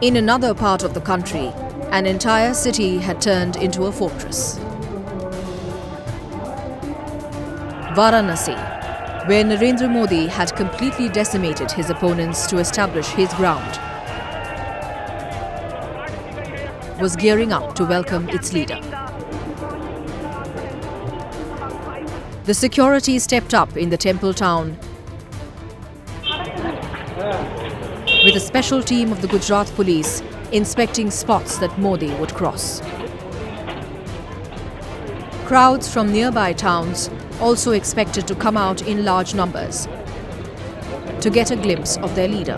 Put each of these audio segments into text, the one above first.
In another part of the country, an entire city had turned into a fortress. Varanasi, where Narendra Modi had completely decimated his opponents to establish his ground, was gearing up to welcome its leader. The security stepped up in the temple town with a special team of the Gujarat police inspecting spots that Modi would cross. Crowds from nearby towns also expected to come out in large numbers to get a glimpse of their leader.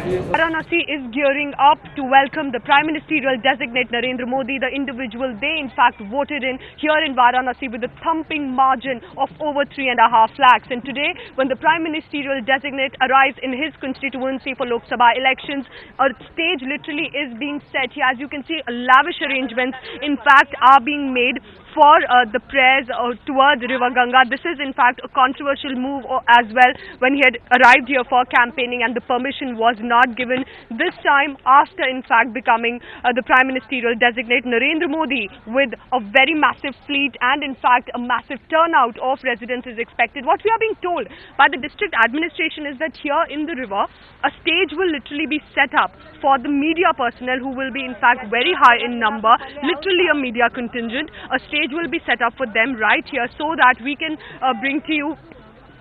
Varanasi is gearing up to welcome the Prime Ministerial designate Narendra Modi, the individual they in fact voted in here in Varanasi with a thumping margin of over 3.5 lakhs. And today, when the Prime Ministerial designate arrives in his constituency for Lok Sabha elections, a stage literally is being set here. As you can see, lavish arrangements in fact are being made for the prayers towards River Ganga. This is in fact a controversial move as well when he had arrived here for campaigning and the permission was not given. This time, after in fact becoming the Prime Ministerial designate, Narendra Modi with a very massive fleet and in fact a massive turnout of residents is expected. What we are being told by the district administration is that here in the river, a stage will literally be set up for the media personnel who will be in fact very high in number, literally a media contingent. A stage will be set up for them right here so that we can bring to you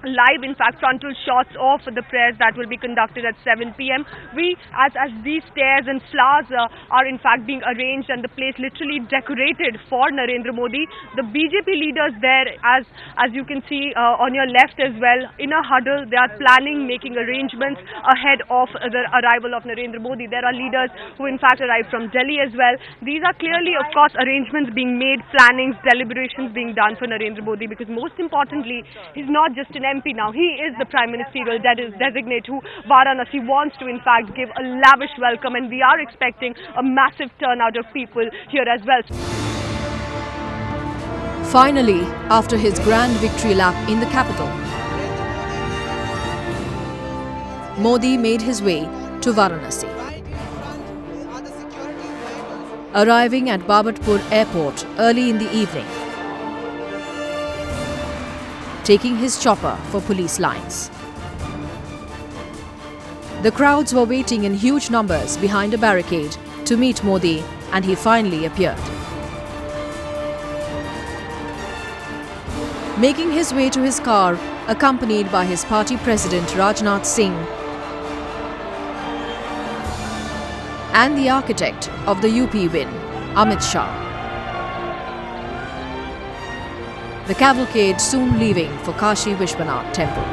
live in fact frontal shots of the prayers that will be conducted at 7 p.m. We as these stairs and flowers are in fact being arranged and the place literally decorated for Narendra Modi. The BJP leaders there, as you can see on your left as well, in a huddle, they are planning, making arrangements ahead of the arrival of Narendra Modi. There are leaders who in fact arrived from Delhi as well. These are clearly of course arrangements being made, plannings, deliberations being done for Narendra Modi, because most importantly he's not just an MP now, he is the Prime Ministerial designate who Varanasi wants to in fact give a lavish welcome, and we are expecting a massive turnout of people here as well. Finally, after his grand victory lap in the capital, Modi made his way to Varanasi. Arriving at Babatpur Airport early in the evening, taking his chopper for police lines. The crowds were waiting in huge numbers behind a barricade to meet Modi, and he finally appeared. Making his way to his car, accompanied by his party president Rajnath Singh and the architect of the UP win, Amit Shah. The cavalcade soon leaving for Kashi Vishwanath Temple.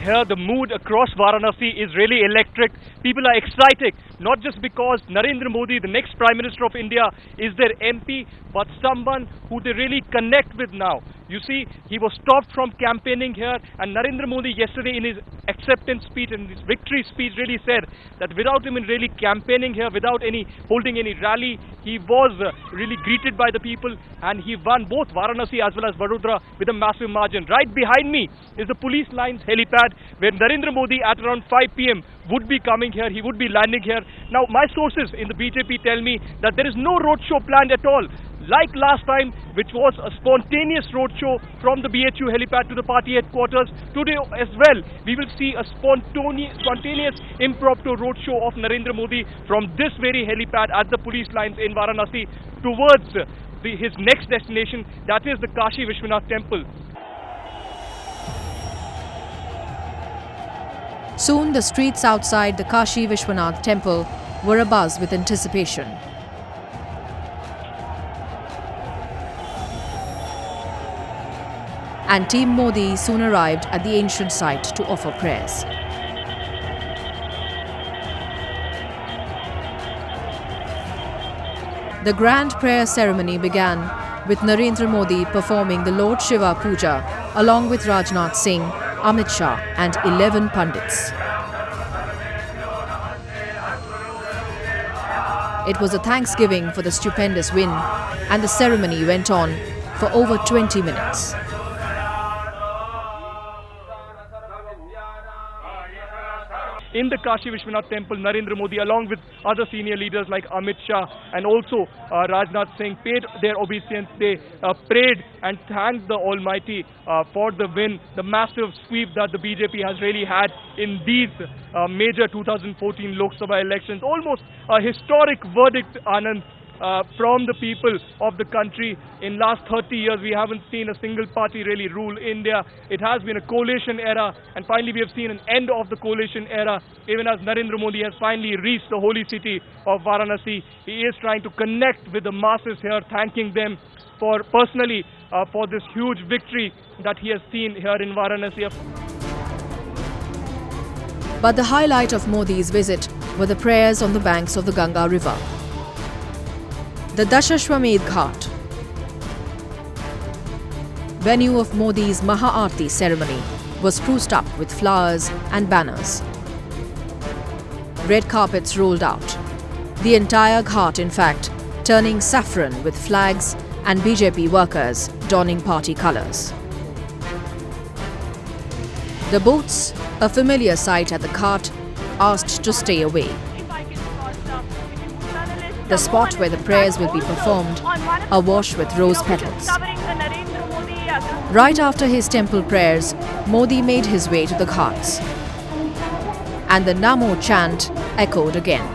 Here the mood across Varanasi is really electric. People are excited, not just because Narendra Modi, the next Prime Minister of India, is their MP, but someone who they really connect with now. You see, he was stopped from campaigning here, and Narendra Modi yesterday in his acceptance speech and his victory speech really said that without him really campaigning here, without holding any rally, he was really greeted by the people, and he won both Varanasi as well as Vadodara with a massive margin. Right behind me is the police lines helipad, where Narendra Modi at around 5 p.m. would be coming here, he would be landing here. Now my sources in the BJP tell me that there is no roadshow planned at all. Like last time, which was a spontaneous roadshow from the BHU helipad to the party headquarters, today as well, we will see a spontaneous impromptu roadshow of Narendra Modi from this very helipad at the police lines in Varanasi towards his next destination, that is the Kashi Vishwanath Temple. Soon the streets outside the Kashi Vishwanath Temple were abuzz with anticipation. And Team Modi soon arrived at the ancient site to offer prayers. The grand prayer ceremony began with Narendra Modi performing the Lord Shiva Puja along with Rajnath Singh, Amit Shah and 11 Pandits. It was a thanksgiving for the stupendous win, and the ceremony went on for over 20 minutes. in the Kashi Vishwanath temple, Narendra Modi, along with other senior leaders like Amit Shah and also Rajnath Singh, paid their obeisance. They prayed and thanked the Almighty for the win, the massive sweep that the BJP has really had in these major 2014 Lok Sabha elections. Almost a historic verdict, Anand, from the people of the country. In last 30 years, we haven't seen a single party really rule India. It has been a coalition era, and finally we have seen an end of the coalition era, even as Narendra Modi has finally reached the holy city of Varanasi. He is trying to connect with the masses here, thanking them for personally for this huge victory that he has seen here in Varanasi. But the highlight of Modi's visit were the prayers on the banks of the Ganga river. The Dashashwamedh Ghat, venue of Modi's Maha-Aarti ceremony, was spruced up with flowers and banners. Red carpets rolled out. The entire ghat, in fact, turning saffron with flags and BJP workers donning party colours. The boats, a familiar sight at the ghat, asked to stay away. The spot where the prayers will be performed, awash with rose petals. Right after his temple prayers, Modi made his way to the ghats. And the Namo chant echoed again.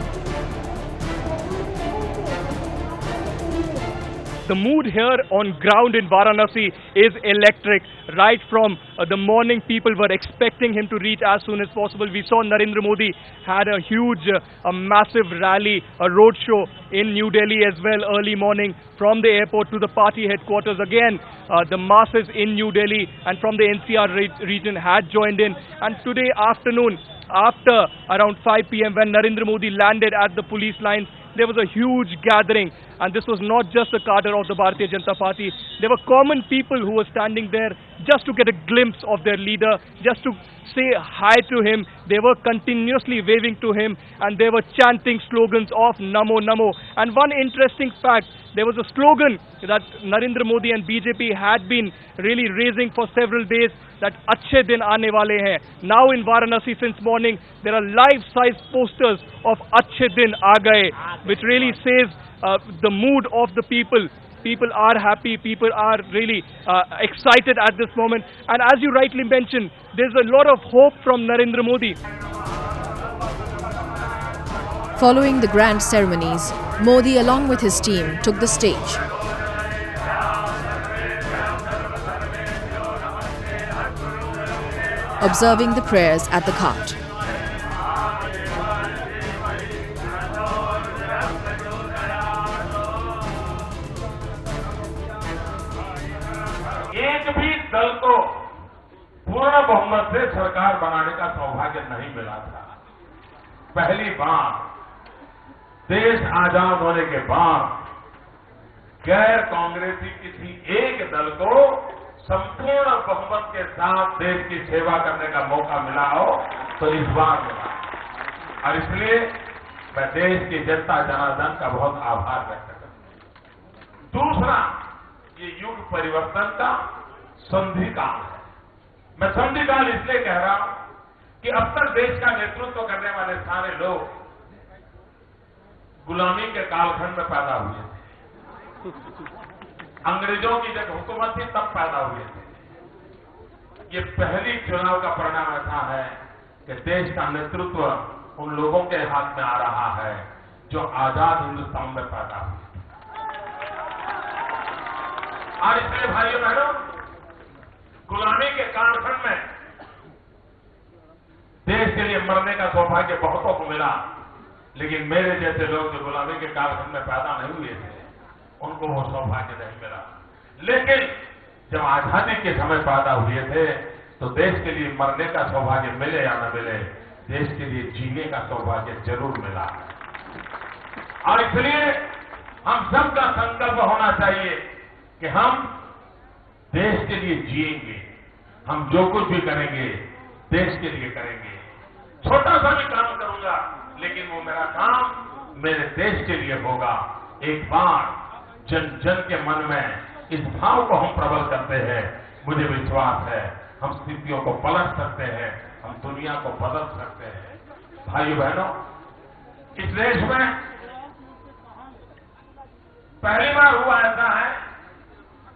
The mood here on ground in Varanasi is electric. Right from the morning, people were expecting him to reach as soon as possible. We saw Narendra Modi had a huge, a massive rally, a road show in New Delhi as well early morning from the airport to the party headquarters. Again, the masses in New Delhi and from the NCR region had joined in. And today afternoon, after around 5 p.m. when Narendra Modi landed at the police lines, there was a huge gathering, and this was not just the cadre of the Bharatiya Janata Party. There were common people who were standing there just to get a glimpse of their leader, just to say hi to him. They were continuously waving to him, and they were chanting slogans of Namo Namo. And one interesting fact, there was a slogan that Narendra Modi and BJP had been really raising for several days, that Achhe Din Aane Wale Hain. Now in Varanasi since morning, there are life-size posters of Achhe Din Aa Gaye, which really says the mood of the people. People are happy, people are really excited at this moment. And as you rightly mentioned, there's a lot of hope from Narendra Modi. Following the grand ceremonies, Modi along with his team took the stage. Observing the prayers at the ghat. एक भी दल को पूर्ण बहुमत से सरकार बनाने का सौभाग्य नहीं मिला था। पहली बार देश आजाद होने के बाद गैर कांग्रेसी किसी एक दल को संपूर्ण बहुमत के साथ देश की सेवा करने का मौका मिला हो तो इस बार मिला। और इसलिए मैं देश की जनता जनार्दन का बहुत आभार व्यक्त करता हूं। दूसरा, ये युग परिवर्तन का संधि काल है। मैं संधि काल इसलिए कह रहा हूं कि अब तक देश का नेतृत्व करने वाले सारे लोग गुलामी के कालखंड में पैदा हुए थे। अंग्रेजों की जब हुकूमत थी तब पैदा हुए थे। ये पहली चुनाव का परिणाम ऐसा है कि देश का नेतृत्व उन लोगों के हाथ में आ रहा है जो आजाद हिंदुस्तान में पैदा हुए। और इसलिए भाइयों बहनों, गुलामी के कालखंड में देश के लिए मरने का सौभाग्य बहुतों को मिला, लेकिन मेरे जैसे लोग जो गुलामी के कालखंड में पैदा नहीं हुए थे, उनको वो सौभाग्य नहीं मिला। लेकिन जब आजादी के समय पैदा हुए थे तो देश के लिए मरने का सौभाग्य मिले या न मिले, देश के लिए जीने का सौभाग्य जरूर मिला। और इसलिए हम सबका संकल्प होना चाहिए कि हम देश के लिए जिएंगे। हम जो कुछ भी करेंगे देश के लिए करेंगे। छोटा सा भी काम करूंगा, लेकिन वो मेरा काम मेरे देश के लिए होगा। एक बार जन जन के मन में इस भाव को हम प्रबल करते हैं, मुझे विश्वास है हम स्थितियों को पलट सकते हैं, हम दुनिया को बदल सकते हैं। भाइयों बहनों, इस देश में पहली बार हुआ ऐसा है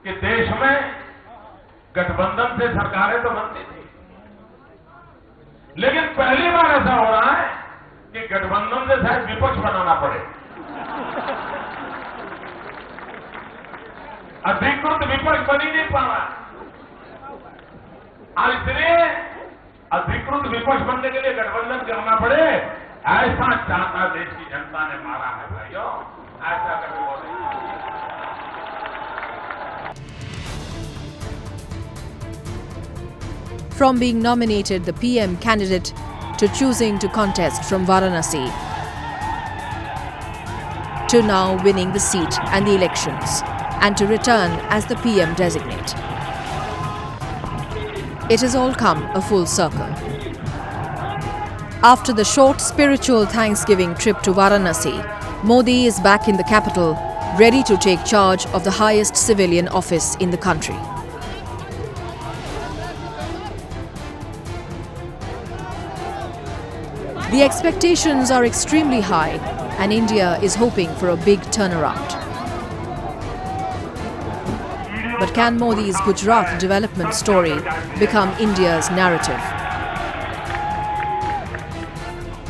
कि देश में गठबंधन से सरकारें तो बनती थी, लेकिन पहली बार ऐसा हो रहा है कि गठबंधन से शायद विपक्ष बनाना पड़े। अधिकृत विपक्ष बन ही नहीं पा रहा, और इसलिए अधिकृत विपक्ष बनने के लिए गठबंधन करना पड़े, ऐसा चाहता देश की जनता ने मारा है भाइयों, ऐसा कभी हो नहीं। From being nominated the PM candidate to choosing to contest from Varanasi, to now winning the seat and the elections, and to return as the PM designate. It has all come a full circle. After the short spiritual Thanksgiving trip to Varanasi, Modi is back in the capital, ready to take charge of the highest civilian office in the country. The expectations are extremely high, and India is hoping for a big turnaround. But can Modi's Gujarat development story become India's narrative?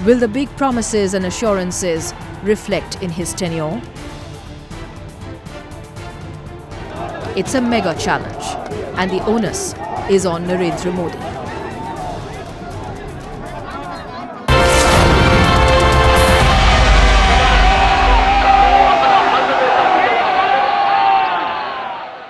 Will the big promises and assurances reflect in his tenure? It's a mega challenge, and the onus is on Narendra Modi.